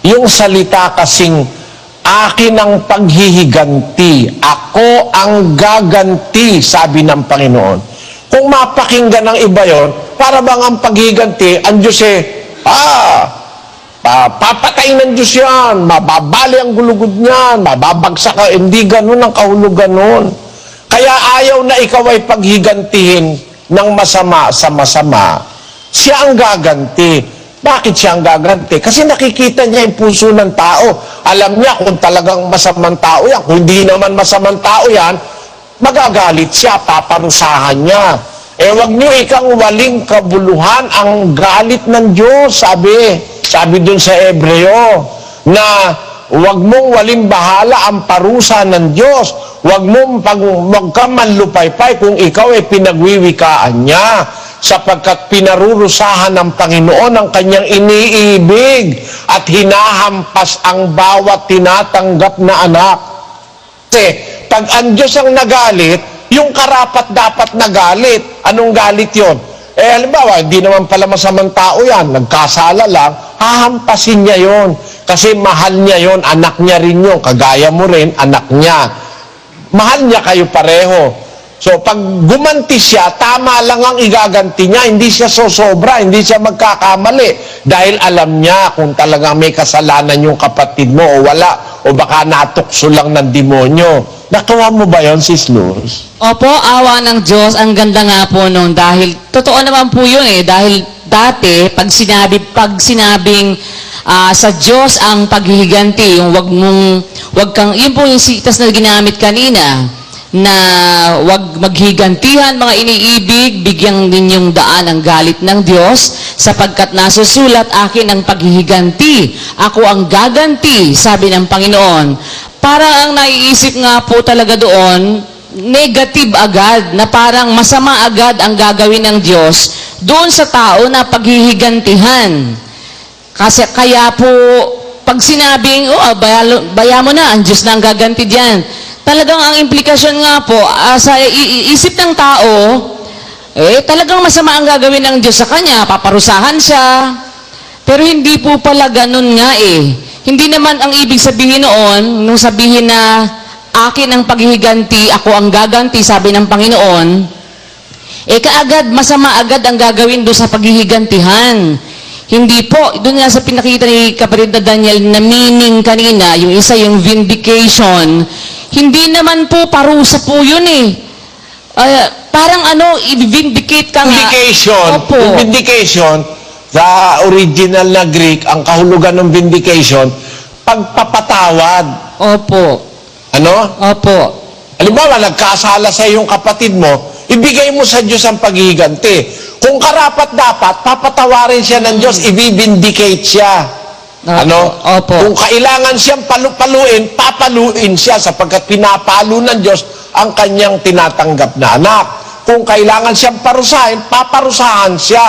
Yung salita kasing, akin ang paghihiganti, ako ang gaganti, sabi ng Panginoon. Kung mapakinggan ng iba yon, para bang ang paghihiganti, ang Diyos papatay ng Diyos yan, mababali ang gulugod niyan, mababagsak ka, hindi ganun ang kahulugan nun. Kaya ayaw na ikaw ay paghigantihin ng masama sa masama. Siya ang gaganti. Bakit siya ang gaganti? Kasi nakikita niya yung puso ng tao. Alam niya kung talagang masamang tao yan. Kung hindi naman masamang tao yan, magagalit siya, paparusahan niya. Wag niyo ikang waling kabuluhan ang galit ng Diyos, sabi dun sa Hebreo, na wag mong waling bahala ang parusa ng Diyos. Wag ka manlupaypay kung ikaw ay pinagwiwikaan niya, sapagkat pinarurusahan ng Panginoon ang kanyang iniibig at hinahampas ang bawat tinatanggap na anak. Kasi pag ang Diyos ang nagalit, yung karapat dapat nagalit. Anong galit yon? Halimbawa, hindi naman pala masamang tao yan, nagkasala lang, hahampasin niya yon. Kasi mahal niya yon, anak niya rin yun, kagaya mo rin, anak niya. Mahal niya kayo pareho. So, pag gumanti siya, tama lang ang igaganti niya, hindi siya sosobra, hindi siya magkakamali. Dahil alam niya kung talagang may kasalanan yung kapatid mo o wala, o baka natukso lang ng demonyo. Nakuha mo ba yun, Sis Luz? Opo, awa ng Diyos. Ang ganda nga po nun. Dahil, totoo naman po yun Dahil dati, pag sinabing sa Diyos ang paghihiganti, yung wag kang, yun po yung sitas na ginamit kanina, na wag maghigantihan mga iniibig, bigyan ninyong daan ang galit ng Diyos, sapagkat nasusulat, akin ang paghihiganti, ako ang gaganti, sabi ng Panginoon. Parang ang naiisip nga po talaga doon, negative agad, na parang masama agad ang gagawin ng Diyos doon sa tao na paghihigantihan. Kasi kaya po, pag sinabing, baya mo na, ang Diyos na ang gaganti diyan. Talagang ang implikasyon nga po, sa isip ng tao, talagang masama ang gagawin ng Diyos sa kanya, paparusahan siya. Pero hindi po pala ganun nga Hindi naman ang ibig sabihin noon, nung sabihin na, akin ang paghihiganti, ako ang gaganti, sabi ng Panginoon, kaagad, masama agad ang gagawin doon sa paghihigantihan. Hindi po, doon nga sa pinakita ni kapatid na Daniel na meaning kanina, yung isa yung vindication, hindi naman po parusa po yun parang i-vindicate ka nga. Vindication. Opo. Yung vindication, sa original na Greek, ang kahulugan ng vindication, pagpapatawad. Opo. Ano? Opo. Halimbawa, nagkasala sa iyong kapatid mo, ibigay mo sa Diyos ang paghihiganti. Kung karapat dapat, papatawarin siya ng Diyos, i-vindicate siya. Opo. Kung kailangan siyang paluin, papaluin siya sapagkat pinapalo ng Diyos ang kanyang tinatanggap na anak. Kung kailangan siyang parusahin, paparusahan siya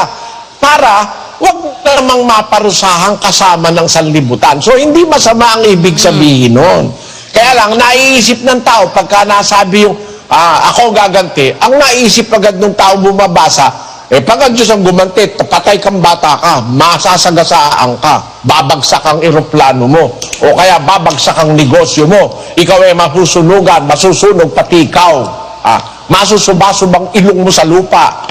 para wag namang maparusahan kasama ng sanlibutan. So, hindi masama ang ibig sabihin nun. Kaya lang, naiisip ng tao, pagka nasabi yung, ako gaganti, ang naisip agad ng tao bumabasa, pag ang Diyos ang gumanti, patay kang bata ka, masasagasaan ka, babagsak ang eroplano mo, o kaya babagsak ang negosyo mo, ikaw ay masusunugan, masusunog pati ikaw, masusubasubang ilong mo sa lupa,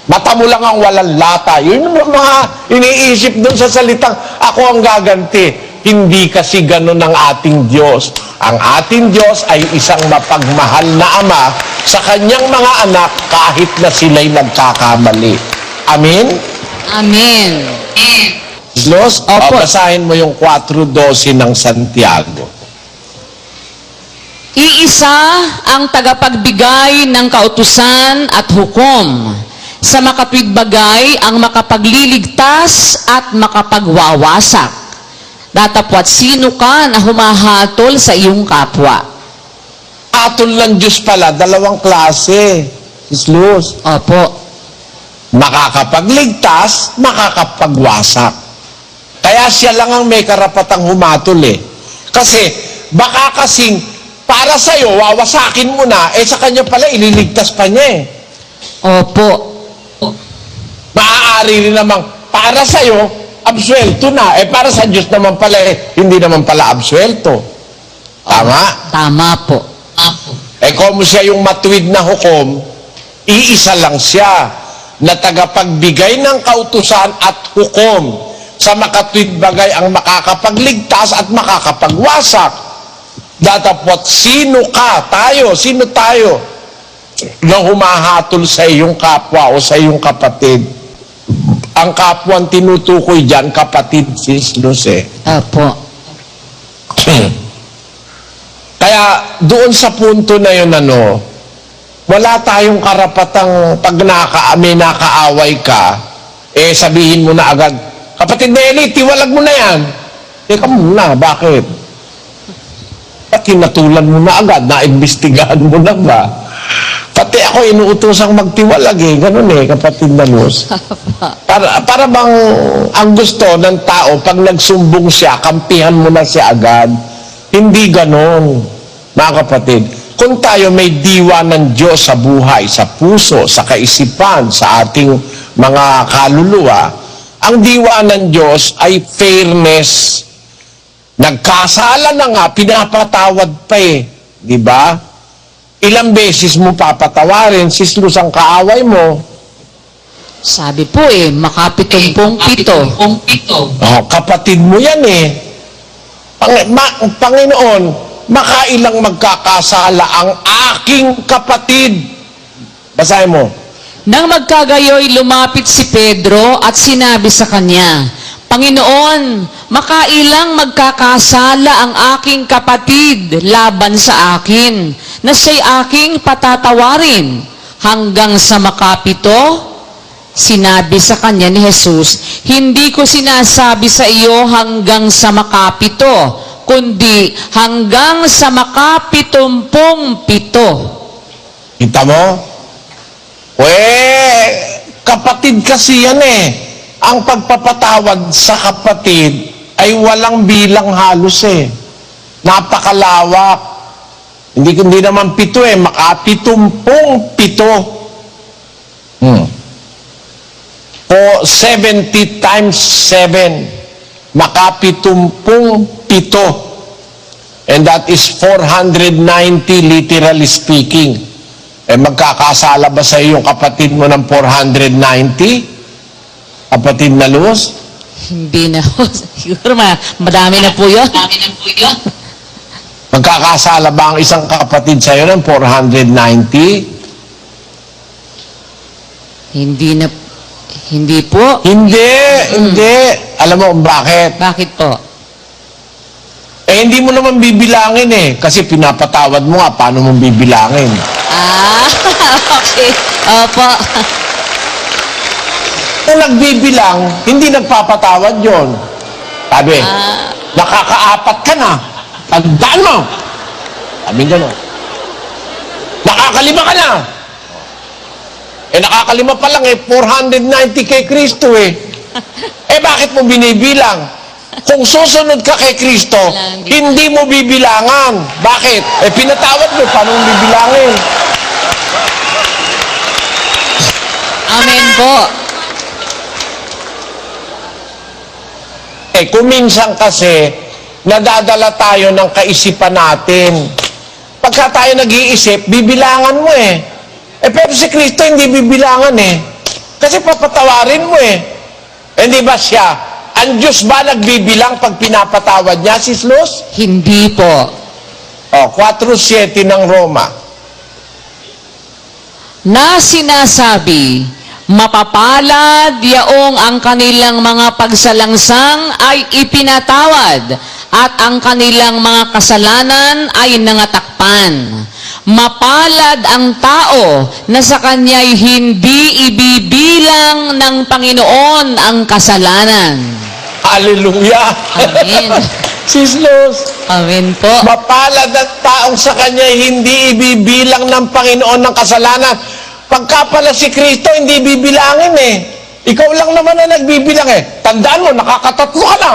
mata mo lang ang walang lata. Yun yung mga iniisip dun sa salitang, ako ang gaganti. Hindi kasi ganun ang ating Diyos. Ang ating Diyos ay isang mapagmahal na Ama sa kanyang mga anak kahit na sila'y nagkakamali. Amen? Amen. Los, Opo. basahin mo yung 4:12 ng Santiago. Iisa ang tagapagbigay ng kautusan at hukom. Sa makatwid bagay ang makapagliligtas at makapagwawasak. Datapwat sino ka na humahatol sa iyong kapwa. Atol ng Diyos pala, dalawang klase. Islos. Opo. Makakapagligtas, makakapagwasak. Kaya siya lang ang may karapatang humatol Kasi, baka kasing, para sa'yo, wawasakin mo na, sa kanya pala, ililigtas pa niya Opo. Maaari rin namang, para sa'yo, absuelto na. Para sa Diyos naman pala, hindi naman pala absuelto. Tama? Tama po. Kung siya yung matuwid na hukom, iisa lang siya na tagapagbigay ng kautusan at hukom sa makatuwid bagay ang makakapagligtas at makakapagwasak. Datapot, sino tayo na humahatol sa iyong kapwa o sa iyong kapatid? Ang kapwa ang tinutukoy dyan, kapatid, sis Luce. Opo. Kaya doon sa punto na yun, wala tayong karapatang pag may nakaaway ka, sabihin mo na agad, kapatid Nelly, tiwalag mo na yan. Teka muna, bakit? Ba't hinatulan mo na agad? Naimbestigahan mo na ba? Pati ako inuutosang magtiwalag ganun kapatid na Luz. Para bang ang gusto ng tao, pag nagsumbong siya, kampihan mo na siya agad. Hindi ganun, mga kapatid. Kung tayo may diwa ng Diyos sa buhay, sa puso, sa kaisipan, sa ating mga kaluluwa, ang diwa ng Diyos ay fairness. Nagkasala na nga, pinapatawad pa di ba? Ilang beses mo papatawarin, sis Luz, ang kaaway mo? Sabi po makapitumpong pito. Kapatid mo yan Panginoon, makailang magkakasala ang aking kapatid. Basahin mo. Nang magkagayoy, lumapit si Pedro at sinabi sa kanya, Panginoon, makailang magkakasala ang aking kapatid laban sa akin, na siya'y aking patatawarin hanggang sa makapito? Sinabi sa kanya ni Jesus, hindi ko sinasabi sa iyo hanggang sa makapito, kundi hanggang sa makapitumpong pito. Kita mo? Kapatid kasi yan Ang pagpapatawad sa kapatid ay walang bilang halos Napakalawak. Hindi naman pito makapitumpong pito. O 70 times 7. Makapitumpong pito. And that is 490 literally speaking. Magkakasala ba sa iyong kapatid mo ng 490? Kapatid na Luz? Hindi na po. Siguro madami na po yun. Magkakasala ba ang isang kapatid sa iyo ng 490? Hindi po. Hindi. Alam mo kung bakit? Bakit po? Hindi mo naman bibilangin kasi pinapatawad mo nga, paano mo bibilangin? Okay. Opo. Kung nagbibilang, hindi nagpapatawad yon. Sabi, nakakaapat ka na. Tandaan mo. Sabi gano'n. Nakakalima ka na. Nakakalima pa lang 490 kay Kristo bakit mo binibilang? Kung susunod ka kay Kristo, hindi mo bibilangan. Bakit? Pinatawad mo, paano mo bibilangin? Amen po. Kung minsan kasi, nadadala tayo ng kaisipan natin. Pagka tayo nag-iisip, bibilangan mo pero si Kristo hindi bibilangan Kasi papatawarin mo Hindi ba siya? Ang Diyos ba nagbibilang pag pinapatawad niya, sis Luz? Hindi po. 4:7 ng Roma. Na sinasabi, mapapalad yaong ang kanilang mga pagsalangsang ay ipinatawad at ang kanilang mga kasalanan ay nangatakpan. Mapalad ang tao na sa kanya'y hindi ibibilang ng Panginoon ang kasalanan. Hallelujah! Amen. Sis Luz, Amen po. mapalad ang taong sa kanya'y hindi ibibilang ng Panginoon ng kasalanan. Pagka pala si Kristo, hindi bibilangin Ikaw lang naman na nagbibilang Tandaan mo, nakakatatlo ka na.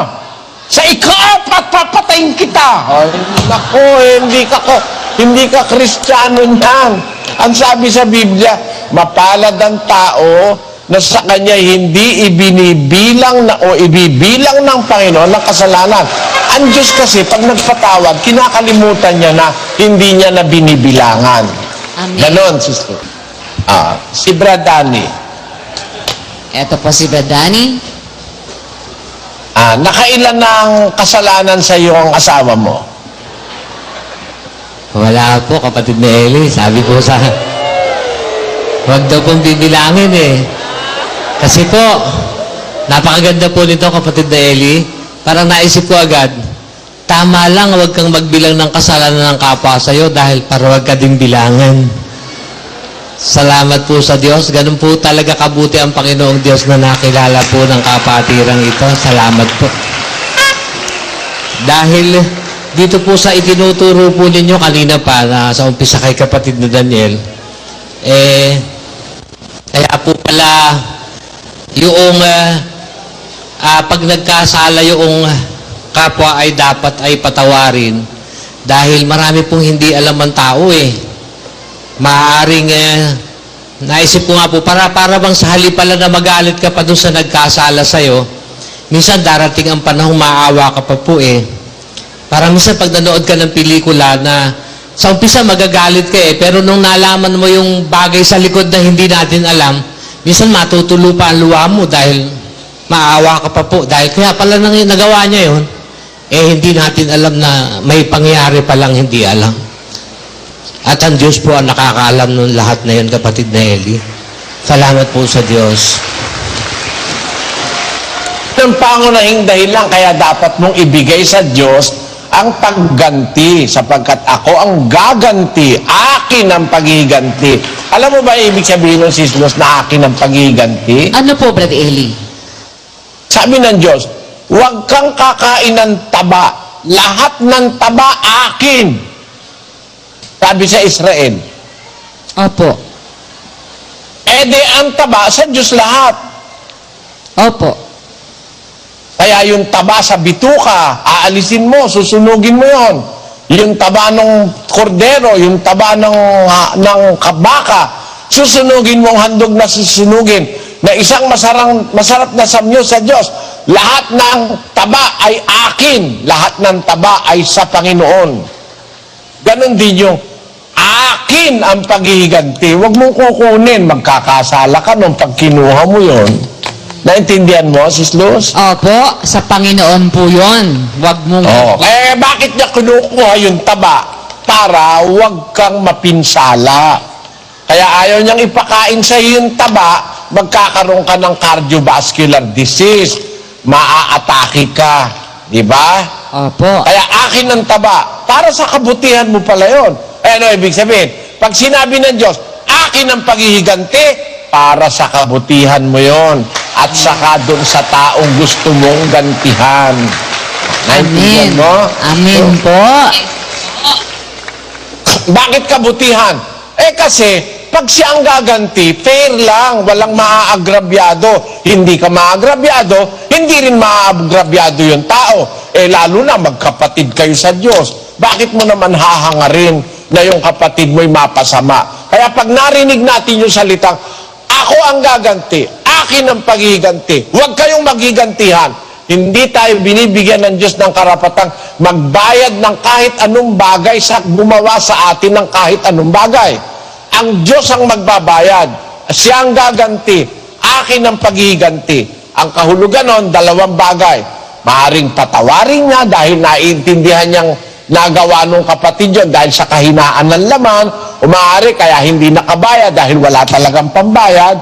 Sa ika-4, papatayin kita. Ay, naku, hindi ka Kristiyano niyan. Ang sabi sa Biblia, mapalad ang tao na sa kanya hindi ibinibilang na o ibibilang ng Panginoon ng kasalanan. Ang Diyos kasi, pag nagpatawad, kinakalimutan niya na hindi niya na binibilangan. Amen. Ganon, sister. Si Bradani, Eto po si Bradani. nakailan ng kasalanan sa iyo ang asawa mo? Wala po, kapatid na Eli. Sabi ko sa... Huwag daw pong bibilangin eh. Kasi po, napakaganda po nito, kapatid na Eli. Parang naisip ko agad, tama lang, huwag kang magbilang ng kasalanan ng kapwa sa'yo dahil para huwag ka ding bilangan. Salamat po sa Diyos. Ganun po talaga kabuti ang Panginoong Diyos na nakilala po ng kapatirang ito. Salamat po. Dahil dito po sa itinuturo po ninyo kanina pa na sa umpisa kay kapatid na Daniel, kaya po pala yung pag nagkasala yung kapwa ay dapat ay patawarin dahil marami pong hindi alam ang tao Maaaring naisip ko nga po, para bang sa halip pala na magalit ka pa doon sa nagkasala sa'yo, minsan darating ang panahong maawa ka pa po Parang minsan pag nanood ka ng pelikula na sa umpisa magagalit ka pero nung nalaman mo yung bagay sa likod na hindi natin alam, minsan matutulo pa ang luha mo dahil maawa ka pa po. Dahil kaya pala nagawa niya yun, hindi natin alam na may pangyayari palang hindi alam. At ang Diyos po ang nakakaalam ng lahat na yun, kapatid na Eli. Salamat po sa Diyos. Ang pangunahing dahilan kaya dapat mong ibigay sa Diyos ang pagganti, sapagkat ako ang gaganti, akin ang paghiganti. Alam mo ba ibig sabihin ng sislos na akin ang paghiganti? Ano po, Brad Eli? Sabi ng Diyos, huwag kang kakain ng taba. Lahat ng taba akin. Sabi sa Israel. Opo. Di ang taba sa Diyos lahat. Opo. Kaya yung taba sa bituka, aalisin mo, susunugin mo yon. Yung taba ng kordero, yung taba ng kabaka, susunugin mo ang handog na susunugin. Na isang masarap na samyo sa Diyos. Lahat ng taba ay akin. Lahat ng taba ay sa Panginoon. Ganon din yung akin ang paghihiganti. Huwag mong kukunin. Magkakasala ka nung pag kinuha mo yon. Naintindihan mo, Sis Luz? Opo, sa Panginoon po yun. Huwag mong... Bakit niya kinukuha yung taba? Para huwag kang mapinsala. Kaya ayaw niyang ipakain sa yung taba, magkakaroon ka ng cardiovascular disease. Maaatake ka. Di ba? Opo. Kaya akin ang taba. Para sa kabutihan mo pala yun. Ano ibig sabihin? Pag sinabi ng Diyos, akin ang paghihiganti, para sa kabutihan mo yon at saka doon sa taong gusto mong gantihan. Naintindihan Amen. mo? Amen po. Bakit kabutihan? Kasi, pag siya ang gaganti, fair lang, walang maaagrabyado. Hindi ka maaagrabyado, hindi rin maaagrabyado yung tao. Lalo na magkapatid kayo sa Diyos. Bakit mo naman hahangarin na yung kapatid mo'y mapasama? Kaya pag narinig natin yung salitang, ako ang gaganti, akin ang paghiganti, huwag kayong maghigantihan. Hindi tayo binibigyan ng Diyos ng karapatang magbayad ng kahit anong bagay sa gumawa sa atin ng kahit anong bagay. Ang Diyos ang magbabayad. Siya ang gaganti. Akin ang paghiganti. Ang kahulugan nun, dalawang bagay. Maaring patawarin niya dahil naiintindihan niyang nagawa nung kapatid yun dahil sa kahinaan ng laman, o maaari kaya hindi nakabayad dahil wala talagang pambayad.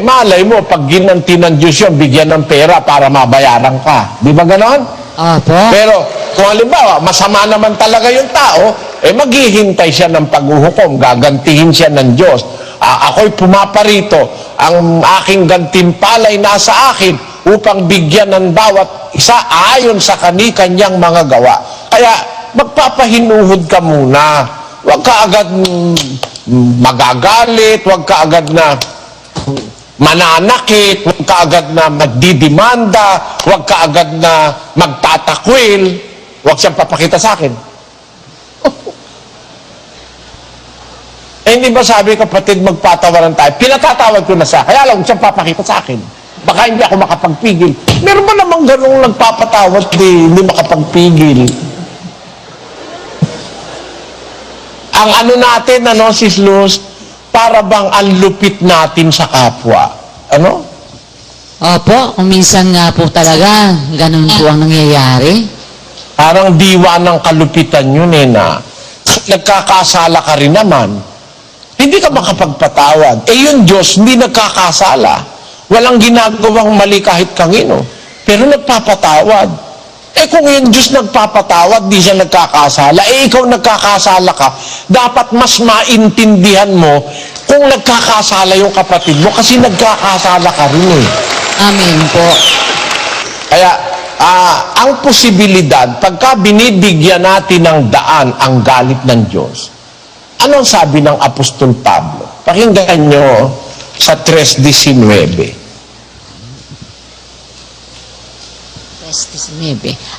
Malay mo, pag ginanti ng Diyos yun, bigyan ng pera para mabayaran ka. Di ba ganon? Opo. Pero kung halimbawa, masama naman talaga yung tao, maghihintay siya ng paghuhukom, gagantihin siya ng Diyos. Ako'y pumaparito, ang aking gantimpalay nasa akin upang bigyan ng bawat isa ayon sa kani-kanyang mga gawa. Kaya magpapahinuhod ka muna. Huwag ka agad magagalit, huwag ka agad na mananakit, huwag ka agad na magdidimanda, huwag ka agad na magtatakwil, huwag siyang papakita sa akin. di ba sabi, kapatid, magpatawaran tayo. Pinatatawad ko na siya. Kaya lang, siya papakita sa akin. Baka hindi ako makapagpigil. Meron ba namang ganung nagpapatawad, hindi makapagpigil? Ang ano natin, Sis Luz, para bang ang lupit natin sa kapwa. Ano? Opo, kung minsan nga po talaga, ganun po ang nangyayari. Parang diwa ng kalupitan yun na nagkakasala ka rin naman. Hindi ka makapagpatawad. Yung Diyos, hindi nagkakasala. Walang ginagawang mali kahit kangino. Pero nagpapatawad. Kung yung Diyos nagpapatawad, di siya nagkakasala. Ikaw nagkakasala ka, dapat mas maintindihan mo kung nagkakasala yung kapatid mo kasi nagkakasala ka rin Amen po. Kaya, ang posibilidad, pagka binibigyan natin ng daan ang galit ng Diyos, anong sabi ng Apostol Pablo? Pakinggan nyo sa 3:19.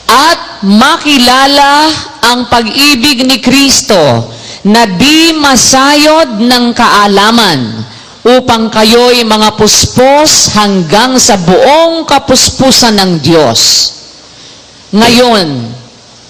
At makilala ang pag-ibig ni Kristo na di masayod ng kaalaman upang kayo'y mga puspos hanggang sa buong kapuspusan ng Diyos. Ngayon,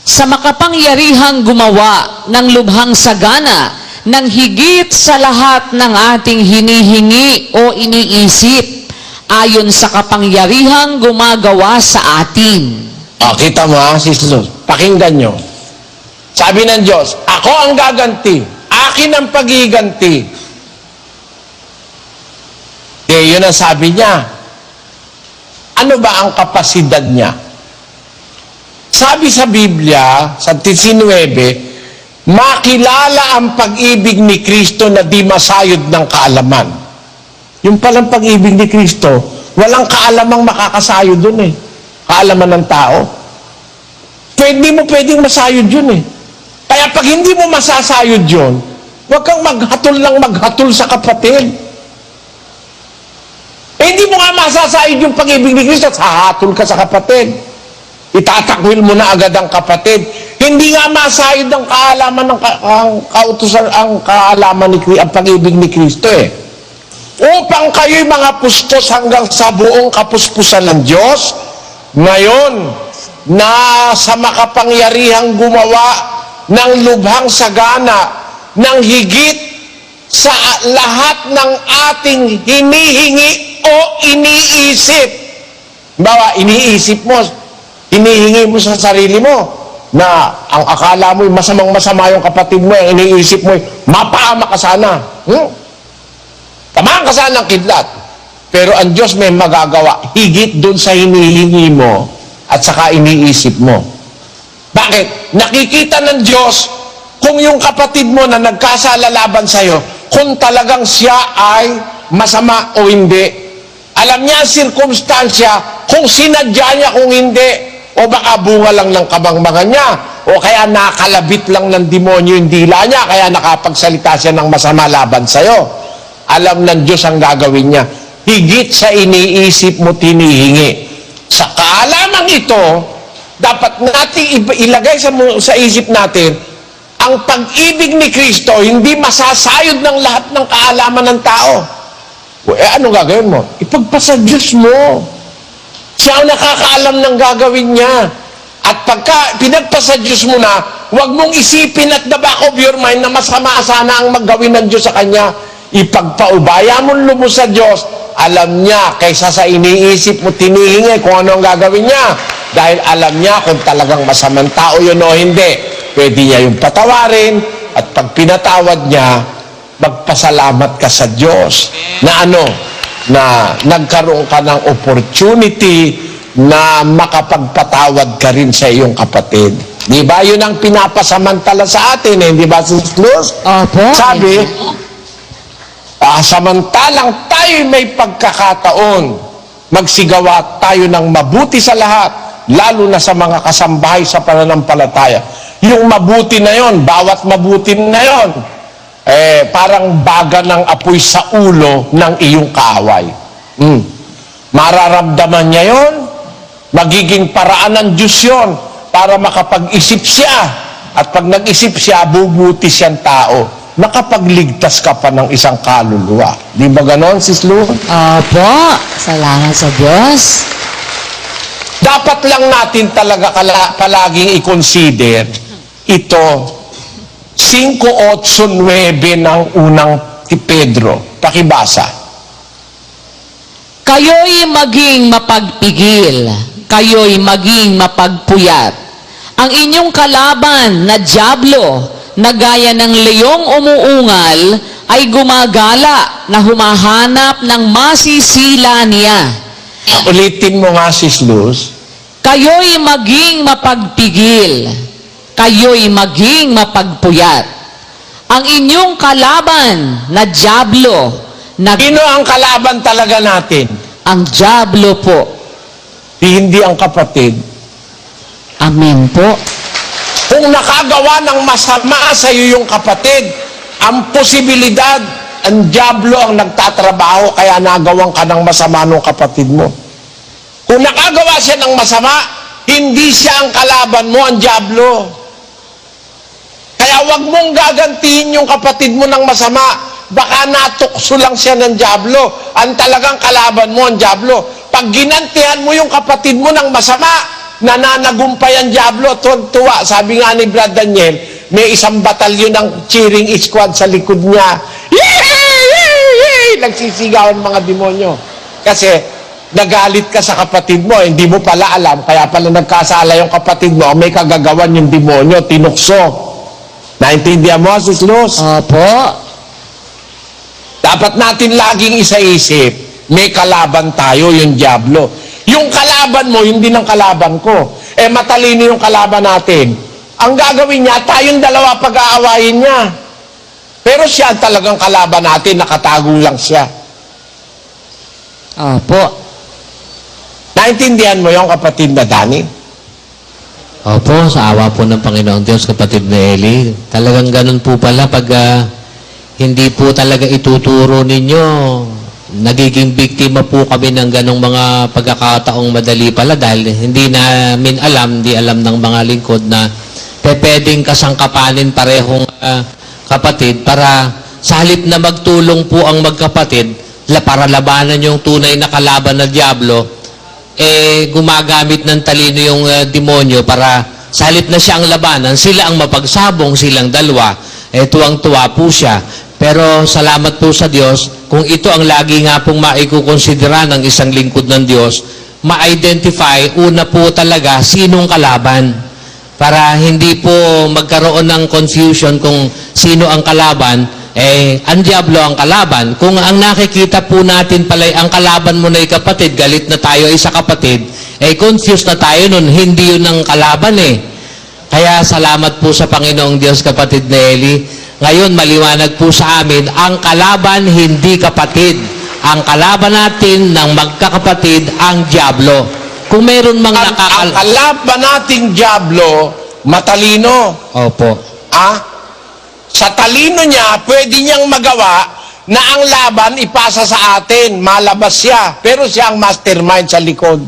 sa makapangyarihang gumawa ng lubhang sagana ng higit sa lahat ng ating hinihingi o iniisip, ayon sa kapangyarihang gumagawa sa atin. Kita mo Sis Luz, pakinggan nyo. Sabi ng Diyos, ako ang gaganti, akin ang paghiganti. Yun ang sabi niya. Ano ba ang kapasidad niya? Sabi sa Biblia, sa 19, makilala ang pag-ibig ni Kristo na di masayod ng kaalaman. Yung palang pag-ibig ni Kristo, walang kaalamang makakasayo dun Kaalaman ng tao. Hindi mo pwedeng masayod yun Kaya pag hindi mo masasayod yun, huwag kang maghatol lang maghatol sa kapatid. Hindi mo nga masasayod yung pag-ibig ni Kristo, hahatol ka sa kapatid. Itatakwil mo na agad ang kapatid. Hindi nga masayod ang kaalaman ng kautusan, ang kaalaman ang pag-ibig ni Kristo upang kayo'y mga puspos hanggang sa buong kapuspusan ng Diyos. Ngayon, na sa makapangyarihang gumawa ng lubhang sagana ng higit sa lahat ng ating hinihingi o iniisip. Bawa, iniisip mo, hinihingi mo sa sarili mo na ang akala mo'y masamang-masama yung kapatid mo, iniisip mo'y mapahama ka sana. Tamaan ka sana ng kidlat. Pero ang Diyos may magagawa higit doon sa hinihingi mo at saka iniisip mo. Bakit? Nakikita ng Diyos kung yung kapatid mo na nagkasala laban sa'yo, kung talagang siya ay masama o hindi. Alam niya ang sirkumstansya, kung sinadya niya kung hindi, o baka bunga lang ng kamangmangan niya, o kaya nakalabit lang ng demonyo yung dila niya, kaya nakapagsalita siya ng masama laban sa'yo. Alam ng Diyos ang gagawin niya. Higit sa iniisip mo tinihingi. Sa kaalamang ito, dapat nating ilagay sa isip natin, ang pag-ibig ni Kristo hindi masasayod ng lahat ng kaalaman ng tao. Ano gagawin mo? Ipagpasa Diyos mo. Siya ang nakakaalam ng gagawin niya. At pagka pinagpasa Diyos mo na, huwag mong isipin at the back of your mind na masama sana ang maggawin ng Diyos sa Kanya. Ipagpaubaya mo lubos sa Diyos, alam niya kaysa sa iniisip mo tinihingi kung ano ang gagawin niya. Dahil alam niya kung talagang masamang tao yun o hindi. Pwede niya yung patawarin at pag pinatawad niya, magpasalamat ka sa Diyos na na nagkaroon ka ng opportunity na makapagpatawad ka rin sa iyong kapatid. Di ba? Yun ang pinapasamantala sa atin di ba, Sis Luz? Opo. Sabi, samantalang tayo may pagkakataon, magsigawa tayo ng mabuti sa lahat, lalo na sa mga kasambahay sa pananampalataya. Yung mabuti na yon, bawat mabuti na yon, parang baga ng apoy sa ulo ng iyong kaaway. Mararamdaman niya yon, magiging paraan ng Diyos yon para makapag-isip siya. At pag nag-isip siya, bubuti siyang tao. nakapagligtas ka pa ng isang kaluluwa. Di ba ganon, Sis Lu? Opo, salamat sa Diyos. Dapat lang natin talaga palaging i-consider ito, 5:8-9 ng unang Pedro. Pakibasa. Kayo'y maging mapagpigil, kayo'y maging mapagpuyat. Ang inyong kalaban na dyablo, na gaya ng leyong umuungal, ay gumagala na humahanap ng masisila niya. Ulitin mo nga, Sis Luz. Kayo'y maging mapagpigil, kayo'y maging mapagpuyat. Ang inyong kalaban na dyablo, na Sino ang kalaban talaga natin? ang dyablo po. Hindi ang kapatid. Amen po. Kung nakagawa ng masama sa iyo yung kapatid, ang posibilidad, ang dyablo ang nagtatrabaho kaya nagawan ka ng masama ng kapatid mo. Kung nakagawa siya ng masama, hindi siya ang kalaban mo, ang dyablo. Kaya wag mong gagantihin yung kapatid mo ng masama. Baka natukso lang siya ng dyablo. Ang talagang kalaban mo, ang dyablo. Pag ginantihan mo yung kapatid mo ng masama, nananagumpay ang dyablo, tuwa. Sabi nga ni Brad Daniel, may isang batalyon ng cheering squad sa likod niya. Yee! Nagsisigawan mga demonyo. Kasi nagalit ka sa kapatid mo, hindi mo pala alam, kaya pala nagkasala yung kapatid mo, may kagagawan yung demonyo, tinukso. Naintindihan mo, Sis Luz? Opo. Dapat natin laging isaisip, may kalaban tayo, yung dyablo. Yung kalaban mo, hindi ng kalaban ko. Matalino yung kalaban natin. Ang gagawin niya, tayong dalawa pag-aawayin niya. Pero siya talagang kalaban natin, nakatago lang siya. Opo. Naintindihan mo yung kapatid na Dani? Opo, sa awa po ng Panginoong Diyos, kapatid na Eli. Talagang ganun po pala pag hindi po talaga ituturo ninyo. Nagiging biktima po kami ng ganong mga pagkakataong madali pala dahil hindi namin alam, hindi alam ng mga lingkod na pwedeng kasangkapanin parehong kapatid para sa halip na magtulong po ang magkapatid para labanan yung tunay na kalaban na dyablo, gumagamit ng talino yung demonyo para sa halip na siya ang labanan, sila ang mapagsabong, silang dalawa, tuwang-tuwa po siya. Pero salamat po sa Diyos, kung ito ang lagi nga pong maikukonsidera ng isang lingkod ng Diyos, ma-identify una po talaga sinong kalaban. Para hindi po magkaroon ng confusion kung sino ang kalaban, ang dyablo ang kalaban. Kung ang nakikita po natin pala ang kalaban mo na kapatid, galit na tayo ay sa kapatid, confused na tayo nun, hindi yun ang kalaban Kaya salamat po sa Panginoong Diyos, kapatid na Eli. Ngayon, maliwanag po sa amin, ang kalaban hindi kapatid. Ang kalaban natin ng magkakapatid, ang dyablo. Kung meron mang Ang kalaban nating dyablo, matalino. Opo. Sa talino niya, pwede niyang magawa na ang laban ipasa sa atin, malabas siya. Pero siya ang mastermind sa likod.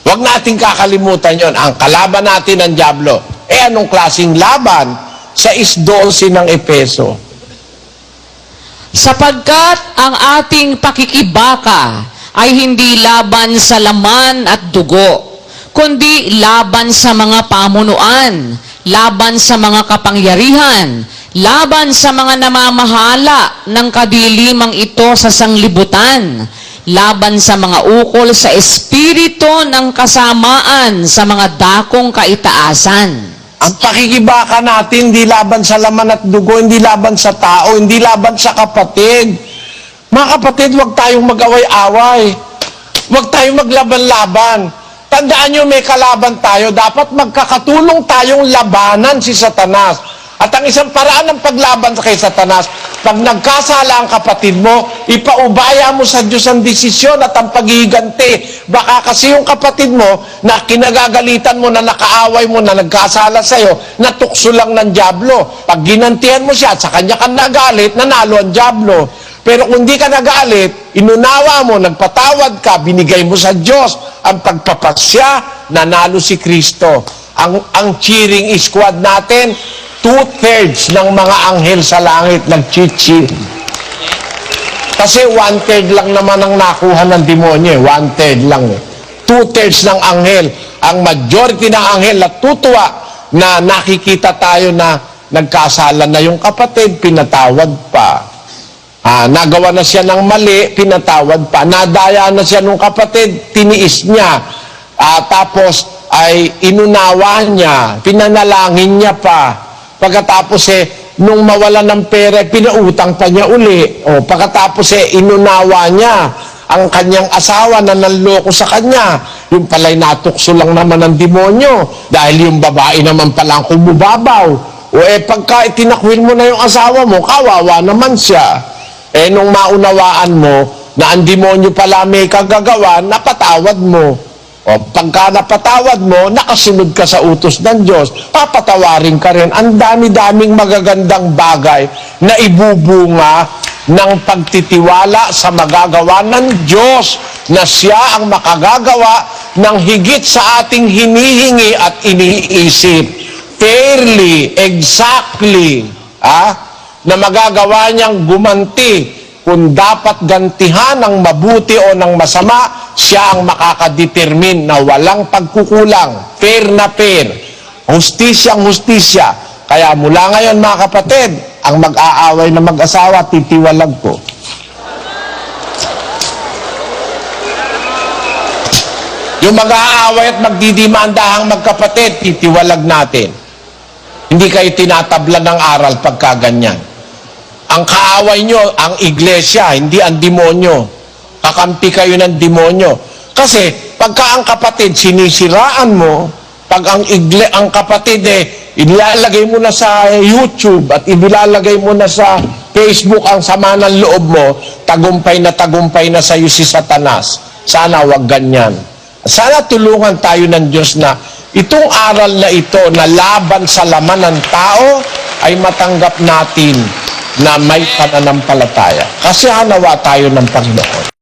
Huwag natin kakalimutan yon. Ang kalaban natin ang dyablo. Anong klaseng laban? Sa 12 ng Epeso. Sapagkat ang ating pakikibaka ay hindi laban sa laman at dugo, kundi laban sa mga pamunuan, laban sa mga kapangyarihan, laban sa mga namamahala ng kadilimang ito sa sanglibutan, laban sa mga ukol sa espiritu ng kasamaan sa mga dakong kaitaasan. Ang pakikibaka natin, hindi laban sa laman at dugo, hindi laban sa tao, hindi laban sa kapatid. Mga kapatid, huwag tayong mag-away-away. Huwag tayong maglaban-laban. Tandaan nyo, may kalaban tayo. Dapat magkakatulong tayong labanan si Satanas. At ang isang paraan ng paglaban kay Satanas, pag nagkasala ang kapatid mo, ipaubaya mo sa Diyos ang desisyon at ang paghihiganti. Baka kasi yung kapatid mo na kinagagalitan mo, na nakaaway mo, na nagkasala sa'yo, natukso lang ng dyablo. Pag ginantihan mo siya at sa kanya ka nagalit, nanalo ang dyablo. Pero kung di ka nagalit, inunawa mo, nagpatawad ka, binigay mo sa Diyos ang pagpapasya, nanalo si Kristo. Ang cheering squad natin, 2/3 ng mga anghel sa langit nag-cheat. Kasi 1/3 lang naman ang nakuha ng demonyo, 1/3 lang. 2/3 ng anghel. Ang majority ng anghel natutuwa na nakikita tayo na nagkasala na yung kapatid, pinatawad pa. Nagawa na siya ng mali, pinatawad pa. Nadaya na siya ng kapatid, tiniis niya. Tapos ay inunawa niya, pinanalangin niya pa. Pagkatapos nung mawala ng pera, pinautang pa niya uli. Pagkatapos inunawa niya ang kanyang asawa na nanloko sa kanya. Yung pala'y natukso lang naman ng demonyo dahil yung babae naman pala ang kumubabaw. Pagka itinakwil mo na yung asawa mo, kawawa naman siya. Nung maunawaan mo na ang demonyo pala may kagagawa, napatawad mo. Pagka napatawad mo, nakasunod ka sa utos ng Diyos, papatawarin ka rin. Ang dami-daming magagandang bagay na ibubunga ng pagtitiwala sa magagawa ng Diyos na siya ang makagagawa ng higit sa ating hinihingi at iniisip. Fairly, exactly, na magagawa niyang gumanti. Kung dapat gantihan ng mabuti o ng masama, siya ang makakadetermine na walang pagkukulang. Fair na fair. Hustisyang hustisya. Kaya mula ngayon mga kapatid, ang mag-aaway na mag-asawa, titiwalag ko. Yung mag-aaway at magdidimandahang magkapatid, titiwalag natin. Hindi kayo tinatabla ng aral pagka ganyan. Ang kaaway nyo, ang iglesia, hindi ang demonyo. Kakampi kayo ng demonyo. Kasi, pagka ang kapatid sinisiraan mo, pag ang kapatid ilalagay mo na sa YouTube at ilalagay mo na sa Facebook ang sama ng loob mo, tagumpay na sa iyo si Satanas. Sana wag ganyan. Sana tulungan tayo ng Diyos na itong aral na ito na laban sa laman ng tao ay matanggap natin na may pananampalataya. Kasi hanawa tayo ng Panginoon.